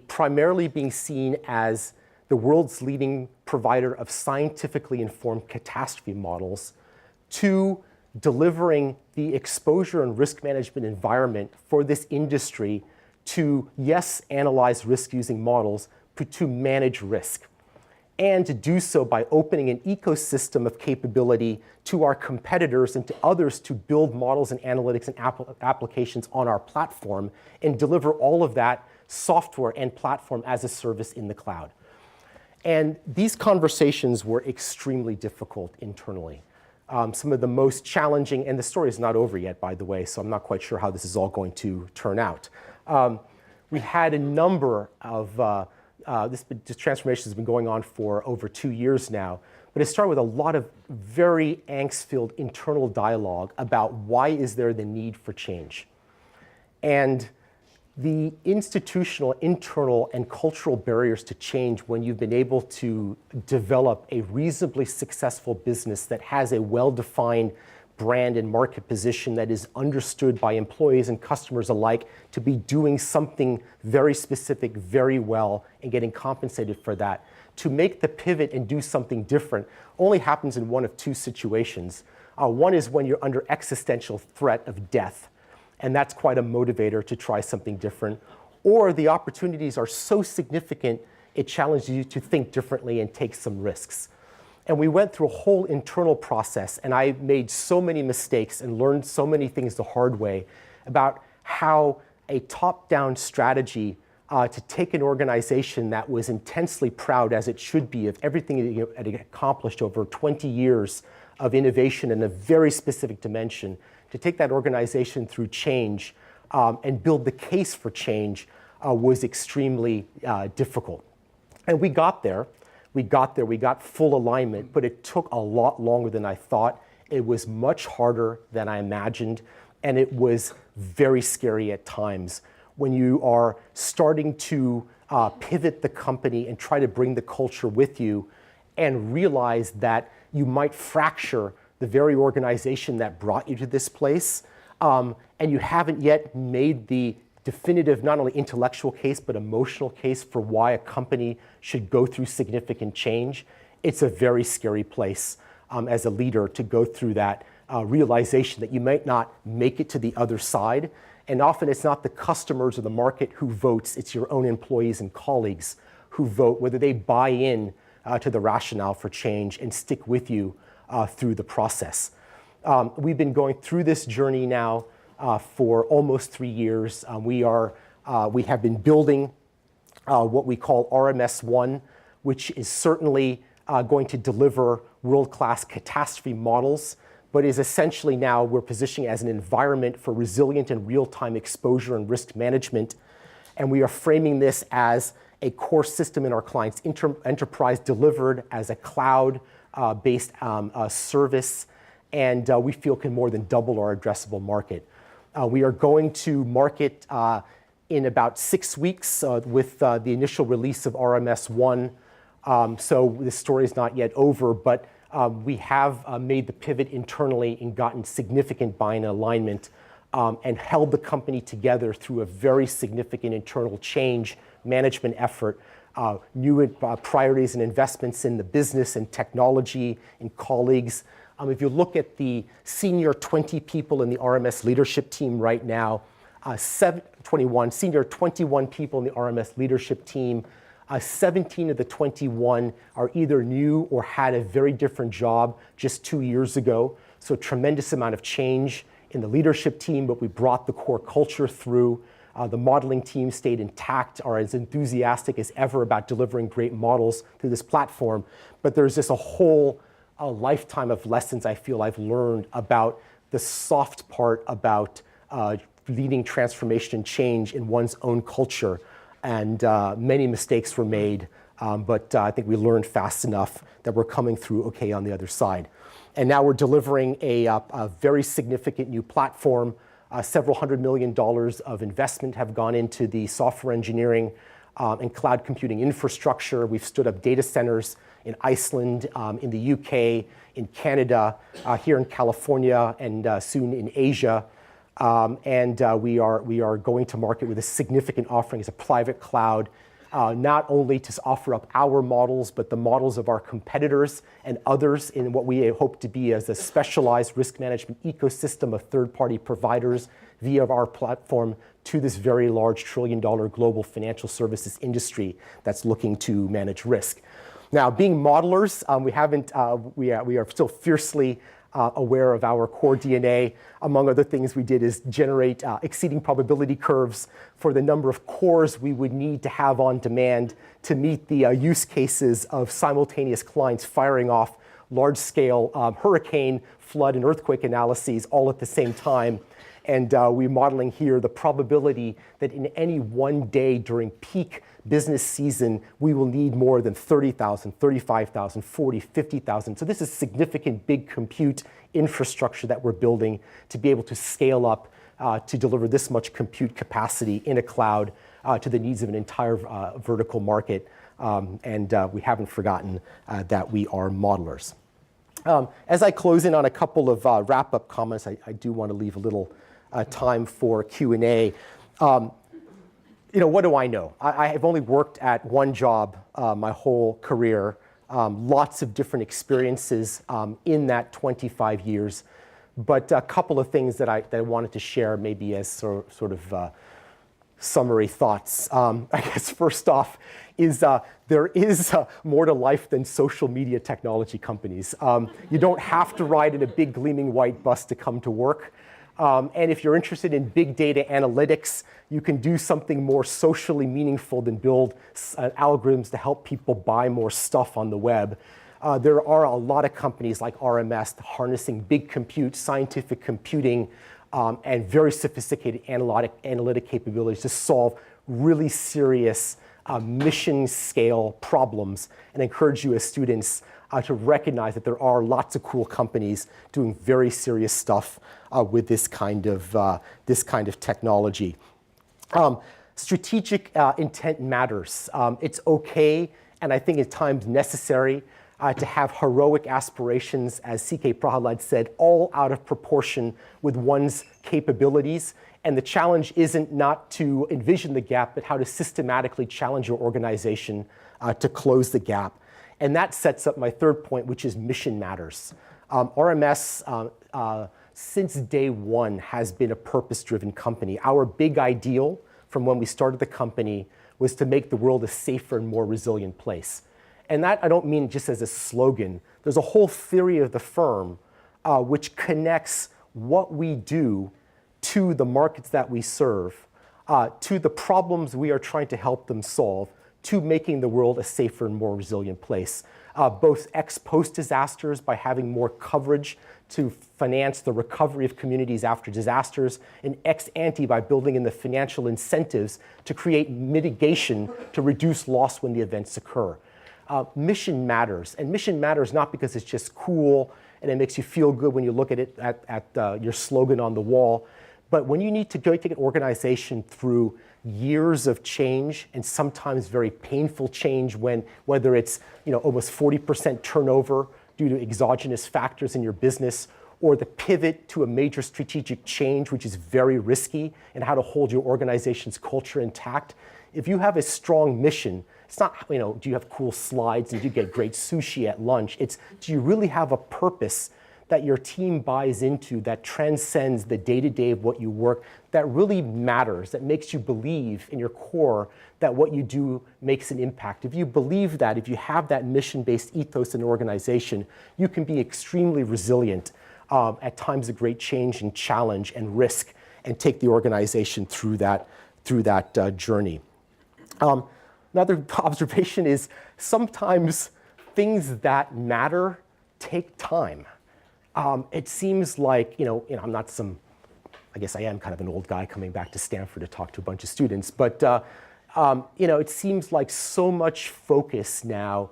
primarily being seen as the world's leading provider of scientifically informed catastrophe models to delivering the exposure and risk management environment for this industry to, yes, analyze risk using models, but to manage risk. And to do so by opening an ecosystem of capability to our competitors and to others to build models and analytics and applications on our platform and deliver all of that software and platform as a service in the cloud. And these conversations were extremely difficult internally. some of the most challenging, and the story is not over yet, by the way, so I'm not quite sure how this is all going to turn out. We had a number of, this transformation has been going on for over 2 years now, but it started with a lot of very angst-filled internal dialogue about why is there the need for change. And the institutional, internal, and cultural barriers to change when you've been able to develop a reasonably successful business that has a well-defined brand and market position that is understood by employees and customers alike to be doing something very specific very well and getting compensated for that. To make the pivot and do something different only happens in one of two situations. One is when you're under existential threat of death, and that's quite a motivator to try something different. Or the opportunities are so significant, it challenges you to think differently and take some risks. And we went through a whole internal process, and I made so many mistakes and learned so many things the hard way about how a top-down strategy to take an organization that was intensely proud, as it should be, of everything it had accomplished over 20 years of innovation in a very specific dimension, to take that organization through change and build the case for change was extremely difficult. And we got there. We got full alignment, but it took a lot longer than I thought. It was much harder than I imagined, and it was very scary at times when you are starting to pivot the company and try to bring the culture with you and realize that you might fracture the very organization that brought you to this place, and you haven't yet made the definitive, not only intellectual case, but emotional case for why a company should go through significant change. It's a very scary place as a leader to go through that realization that you might not make it to the other side. And often it's not the customers or the market who votes, it's your own employees and colleagues who vote, whether they buy in to the rationale for change and stick with you through the process. We've been going through this journey now for almost 3 years. We have been building what we call RMS One, which is certainly going to deliver world-class catastrophe models, but is essentially now we're positioning as an environment for resilient and real-time exposure and risk management. And we are framing this as a core system in our clients' enterprise delivered as a cloud-based service, and we feel can more than double our addressable market. We are going to market in about 6 weeks with the initial release of RMS One. So the story is not yet over, but we have made the pivot internally and gotten significant buy-in alignment and held the company together through a very significant internal change management effort, new priorities and investments in the business and technology and colleagues. If you look at the senior 20 people in the RMS leadership team right now, senior 21 people in the RMS leadership team, 17 of the 21 are either new or had a very different job just 2 years ago. So a tremendous amount of change in the leadership team, but we brought the core culture through. The modeling team stayed intact, are as enthusiastic as ever about delivering great models through this platform. But there's just a lifetime of lessons I feel I've learned about the soft part about leading transformation and change in one's own culture. And many mistakes were made, but I think we learned fast enough that we're coming through okay on the other side. And now we're delivering a very significant new platform. Several $100 million of investment have gone into the software engineering and cloud computing infrastructure. We've stood up data centers in Iceland, in the UK, in Canada, here in California, and soon in Asia. We are going to market with a significant offering as a private cloud, not only to offer up our models, but the models of our competitors and others in what we hope to be as a specialized risk management ecosystem of third-party providers via our platform to this very large trillion-dollar global financial services industry that's looking to manage risk. Now, being modelers, we are still fiercely aware of our core DNA. Among other things we did is generate exceeding probability curves for the number of cores we would need to have on demand to meet the use cases of simultaneous clients firing off large-scale hurricane, flood, and earthquake analyses all at the same time. And we're modeling here the probability that in any one day during peak business season, we will need more than 30,000, 35,000, 40, 50,000. So this is significant big compute infrastructure that we're building to be able to scale up to deliver this much compute capacity in a cloud to the needs of an entire vertical market. And we haven't forgotten that we are modelers. As I close in on a couple of wrap-up comments, I do want to leave a little time for Q&A. What do I know? I have only worked at one job my whole career, lots of different experiences in that 25 years. But a couple of things that I wanted to share maybe as sort of summary thoughts. I guess first off is there is more to life than social media technology companies. You don't have to ride in a big gleaming white bus to come to work. And if you're interested in big data analytics, you can do something more socially meaningful than build algorithms to help people buy more stuff on the web. There are a lot of companies like RMS harnessing big compute, scientific computing, and very sophisticated analytic capabilities to solve really serious mission-scale problems, and encourage you as students to recognize that there are lots of cool companies doing very serious stuff with this kind of technology. Strategic intent matters. It's okay, and I think at times necessary, to have heroic aspirations, as C.K. Prahalad said, all out of proportion with one's capabilities. And the challenge isn't not to envision the gap, but how to systematically challenge your organization to close the gap. And that sets up my third point, which is mission matters. RMS, since day one, has been a purpose-driven company. Our big ideal from when we started the company was to make the world a safer and more resilient place. And that I don't mean just as a slogan. There's a whole theory of the firm which connects what we do to the markets that we serve, to the problems we are trying to help them solve, to making the world a safer and more resilient place. Both ex-post disasters by having more coverage to finance the recovery of communities after disasters, and ex-ante by building in the financial incentives to create mitigation to reduce loss when the events occur. Mission matters, and mission matters not because it's just cool and it makes you feel good when you look at it at your slogan on the wall, but when you need to go take an organization through years of change, and sometimes very painful change, whether it's almost 40% turnover due to exogenous factors in your business, or the pivot to a major strategic change, which is very risky, and how to hold your organization's culture intact. If you have a strong mission, it's not, do you have cool slides and do you get great sushi at lunch? It's, do you really have a purpose that your team buys into, that transcends the day-to-day of what you work, that really matters, that makes you believe in your core that what you do makes an impact? If you believe that, if you have that mission-based ethos in an organization, you can be extremely resilient at times of great change and challenge and risk, and take the organization through that journey. Another observation is sometimes things that matter take time. It seems like, I'm not I guess I am kind of an old guy coming back to Stanford to talk to a bunch of students, but it seems like so much focus now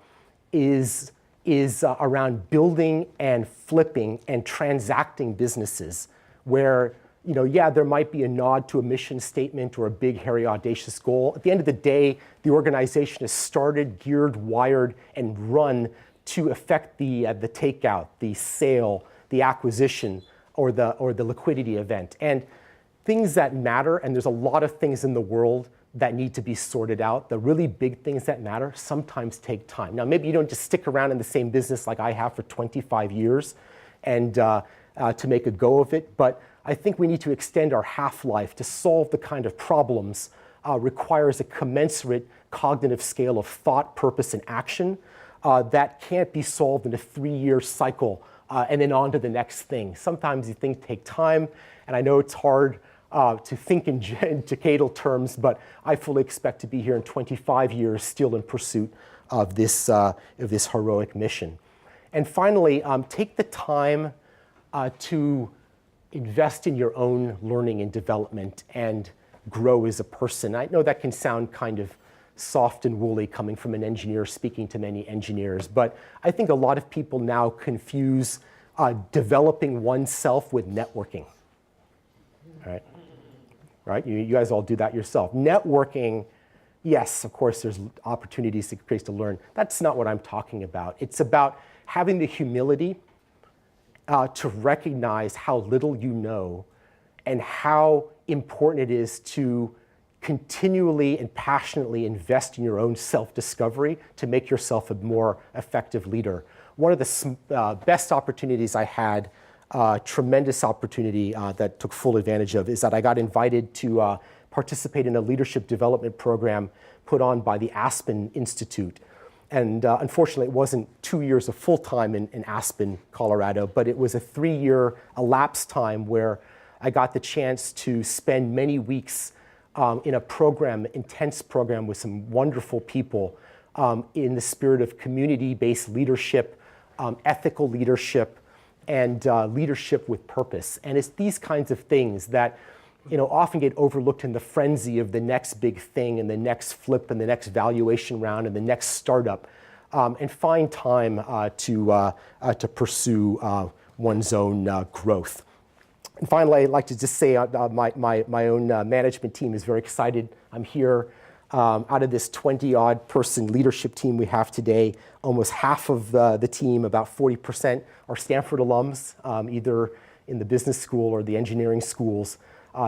is around building and flipping and transacting businesses where, there might be a nod to a mission statement or a big, hairy, audacious goal. At the end of the day, the organization is started, geared, wired, and run to affect the takeout, the sale, the acquisition, or the liquidity event. And things that matter, and there's a lot of things in the world that need to be sorted out, the really big things that matter sometimes take time. Now, maybe you don't just stick around in the same business like I have for 25 years and to make a go of it, but I think we need to extend our half-life to solve the kind of problems requires a commensurate cognitive scale of thought, purpose, and action that can't be solved in a 3-year cycle and then on to the next thing. Sometimes these things take time, and I know it's hard to think in decadal terms, but I fully expect to be here in 25 years still in pursuit of this heroic mission. And finally, take the time to invest in your own learning and development and grow as a person. I know that can sound kind of soft and woolly coming from an engineer speaking to many engineers, but I think a lot of people now confuse developing oneself with networking. Right? You guys all do that yourself. Networking, yes, of course, there's opportunities to learn. That's not what I'm talking about. It's about having the humility to recognize how little you know and how important it is to continually and passionately invest in your own self-discovery to make yourself a more effective leader. One of the best opportunities I had, tremendous opportunity that took full advantage of, is that I got invited to participate in a leadership development program put on by the Aspen Institute. And unfortunately, it wasn't 2 years of full-time in Aspen, Colorado, but it was a 3-year elapsed time where I got the chance to spend many weeks in a program, intense program with some wonderful people in the spirit of community-based leadership, ethical leadership, and leadership with purpose. And it's these kinds of things that often get overlooked in the frenzy of the next big thing and the next flip and the next valuation round and the next startup, and find time to pursue one's own growth. And finally, I'd like to just say my own management team is very excited. I'm here. Out of this 20-odd person leadership team we have today, almost half of the team, about 40%, are Stanford alums, either in the business school or the engineering schools.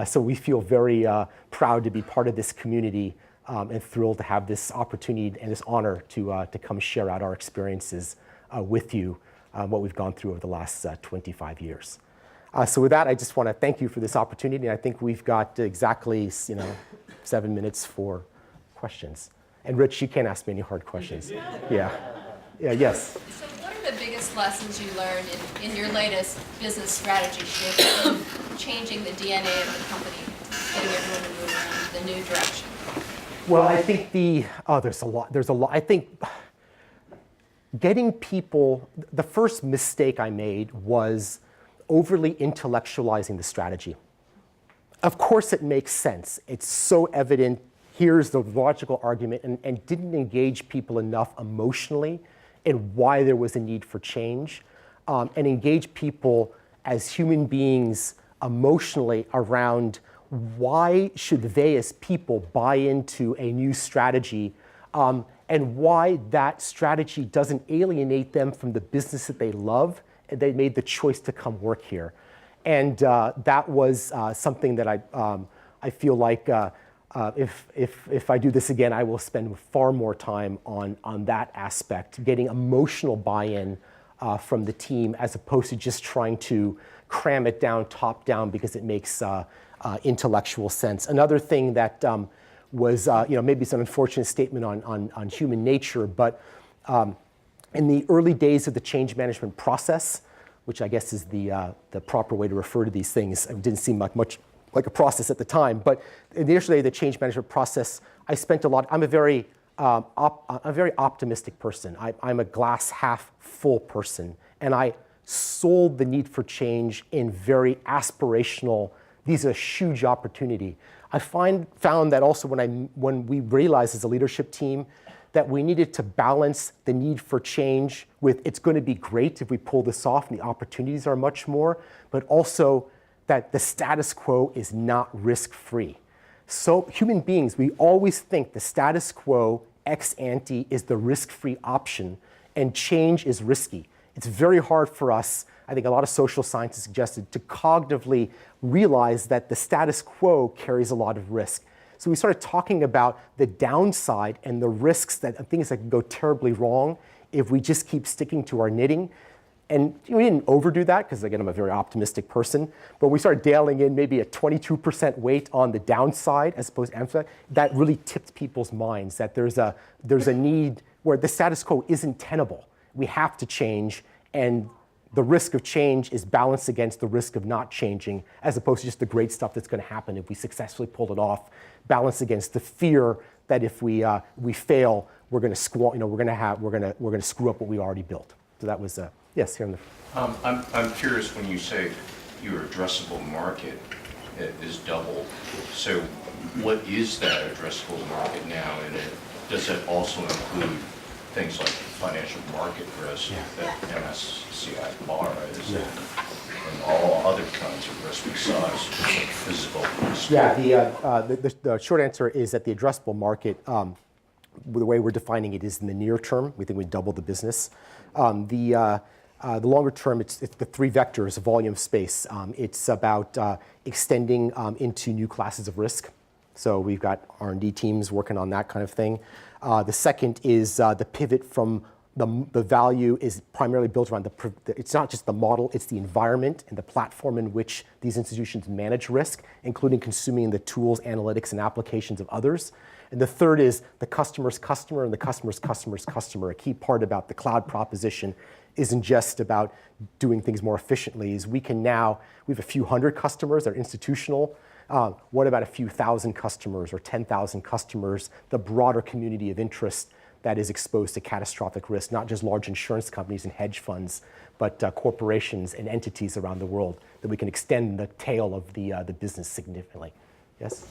So we feel very proud to be part of this community and thrilled to have this opportunity and this honor to come share out our experiences with you, what we've gone through over the last 25 years. So with that, I just want to thank you for this opportunity. I think we've got exactly 7 minutes for questions. And Rich, you can't ask me any hard questions. Yeah, yes. So what are the biggest lessons you learned in your latest business strategy shift in changing the DNA of the company, getting everyone to move in the new direction? Well, I think there's a lot. I think getting people, the first mistake I made was overly intellectualizing the strategy. Of course it makes sense. It's so evident. Here's the logical argument, and didn't engage people enough emotionally in why there was a need for change, and engage people as human beings emotionally around why should they as people buy into a new strategy, and why that strategy doesn't alienate them from the business that they love and they made the choice to come work here. And that was something that I feel like if I do this again, I will spend far more time on that aspect, getting emotional buy-in from the team as opposed to just trying to cram it down top down because it makes intellectual sense. Another thing that was, maybe it's an unfortunate statement on human nature, but in the early days of the change management process, which I guess is the proper way to refer to these things, it didn't seem much like a process at the time, but in the initial day of the change management process, I spent a lot. I'm a very optimistic person. I'm a glass half full person, and I sold the need for change in very aspirational. These are a huge opportunity. I found that also when we realized as a leadership team that we needed to balance the need for change with it's going to be great if we pull this off and the opportunities are much more, but also that the status quo is not risk-free. So human beings, we always think the status quo ex ante is the risk-free option, and change is risky. It's very hard for us, I think a lot of social scientists suggested, to cognitively realize that the status quo carries a lot of risk. So we started talking about the downside and the risks that things that can go terribly wrong if we just keep sticking to our knitting. And we didn't overdo that because, again, I'm a very optimistic person, but we started dialing in maybe a 22% weight on the downside as opposed to emphasize. That really tipped people's minds that there's a need where the status quo isn't tenable. We have to change, and the risk of change is balanced against the risk of not changing, as opposed to just the great stuff that's going to happen if we successfully pull it off, balanced against the fear that if we fail, we're going to screw up what we already built. So that was, yes, here in the... I'm curious when you say your addressable market is double. So what is that addressable market now? And does it also include things like financial market risk that MSCI borrows and all other kinds of risk besides physical risk? Yeah, the short answer is that the addressable market, the way we're defining it, is in the near term. We think we double the business. The longer term, it's the three vectors: volume, space. It's about extending into new classes of risk. So we've got R&D teams working on that kind of thing. The second is the pivot from the value is primarily built around it's not just the model, it's the environment and the platform in which these institutions manage risk, including consuming the tools, analytics, and applications of others. And the third is the customer's customer and the customer's customer's customer. A key part about the cloud proposition isn't just about doing things more efficiently, is we have a few hundred customers that are institutional. What about a few thousand customers or 10,000 customers, the broader community of interest that is exposed to catastrophic risk, not just large insurance companies and hedge funds, but corporations and entities around the world, that we can extend the tail of the business significantly. Yes?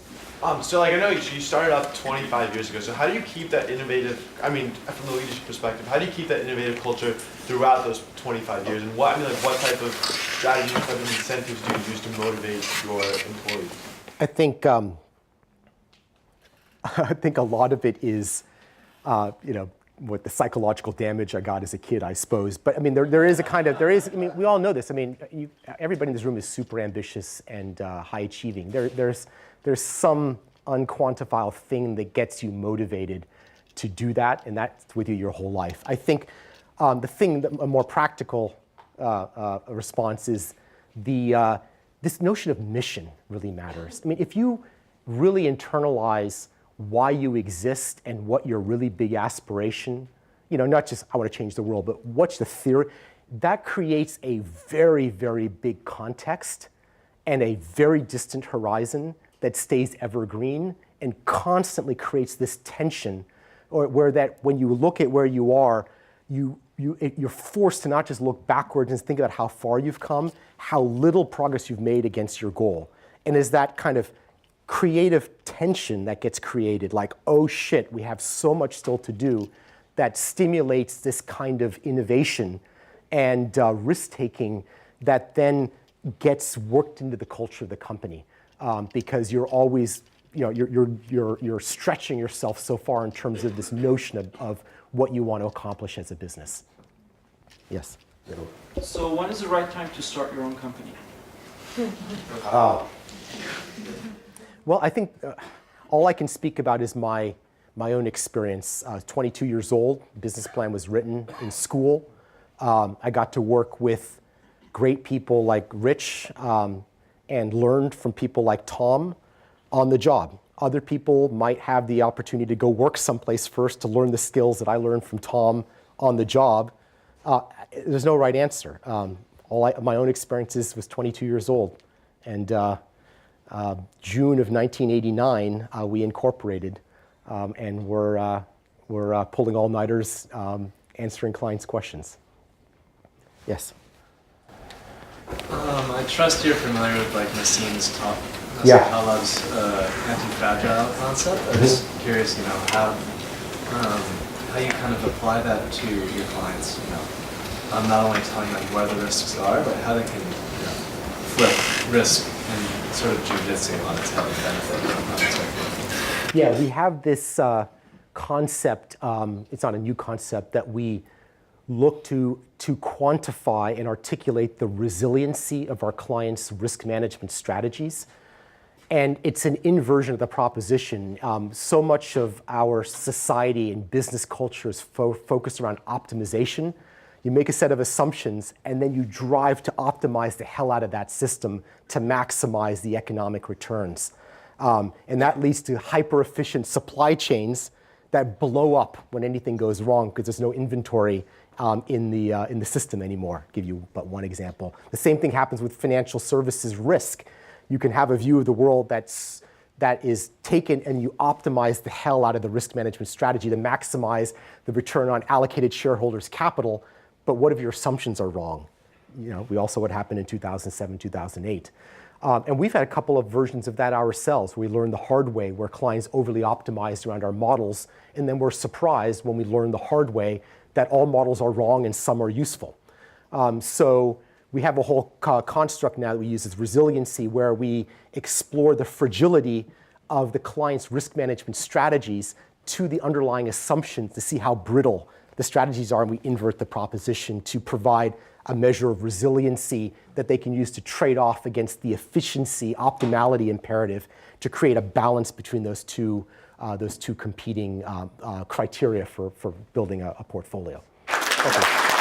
So I know you started up 25 years ago, so how do you keep that innovative, from the leadership perspective, how do you keep that innovative culture throughout those 25 years? And what type of strategies, what type of incentives do you use to motivate your employees? I think a lot of it is, what the psychological damage I got as a kid, I suppose. But we all know this. Everybody in this room is super ambitious and high achieving. There's some unquantifiable thing that gets you motivated to do that, and that's with you your whole life. I think a more practical response is this notion of mission really matters. If you really internalize why you exist and what your really big aspiration, not just I want to change the world, but what's the theory, that creates a very, very big context and a very distant horizon that stays evergreen and constantly creates this tension, where that when you look at where you are, you're forced to not just look backwards and think about how far you've come, how little progress you've made against your goal. And is that kind of creative tension that gets created, like, oh shit, we have so much still to do, that stimulates this kind of innovation and risk-taking that then gets worked into the culture of the company. Because you're always, you're stretching yourself so far in terms of this notion of what you want to accomplish as a business. Yes? So when is the right time to start your own company? Well, I think all I can speak about is my own experience. 22 years old, business plan was written in school. I got to work with great people like Rich and learned from people like Tom on the job. Other people might have the opportunity to go work someplace first to learn the skills that I learned from Tom on the job. There's no right answer. My own experiences was 22 years old. And June of 1989, we incorporated, and we're pulling all-nighters, answering clients' questions. Yes? I trust you're familiar with Nassim's talk, Taleb's anti-fragile concept. I'm just curious, how you kind of apply that to your clients. Not only telling them where the risks are, but how they can flip risk and sort of jujitsu on its head and benefit from unexpected. Yeah, we have this concept. It's not a new concept that we look to quantify and articulate the resiliency of our clients' risk management strategies. And it's an inversion of the proposition. So much of our society and business culture is focused around optimization. You make a set of assumptions, and then you drive to optimize the hell out of that system to maximize the economic returns. And that leads to hyper-efficient supply chains that blow up when anything goes wrong because there's no inventory in the system anymore. I'll give you but one example. The same thing happens with financial services risk. You can have a view of the world that is taken, and you optimize the hell out of the risk management strategy to maximize the return on allocated shareholders' capital. but what if your assumptions are wrong? We also what happened in 2007, 2008. And we've had a couple of versions of that ourselves. We learned the hard way where clients overly optimized around our models, and then we're surprised when we learn the hard way that all models are wrong and some are useful. So we have a whole construct now that we use as resiliency, where we explore the fragility of the client's risk management strategies to the underlying assumptions to see how brittle the strategies are, and we invert the proposition to provide a measure of resiliency that they can use to trade off against the efficiency, optimality imperative to create a balance between those two competing criteria for building a portfolio. Okay.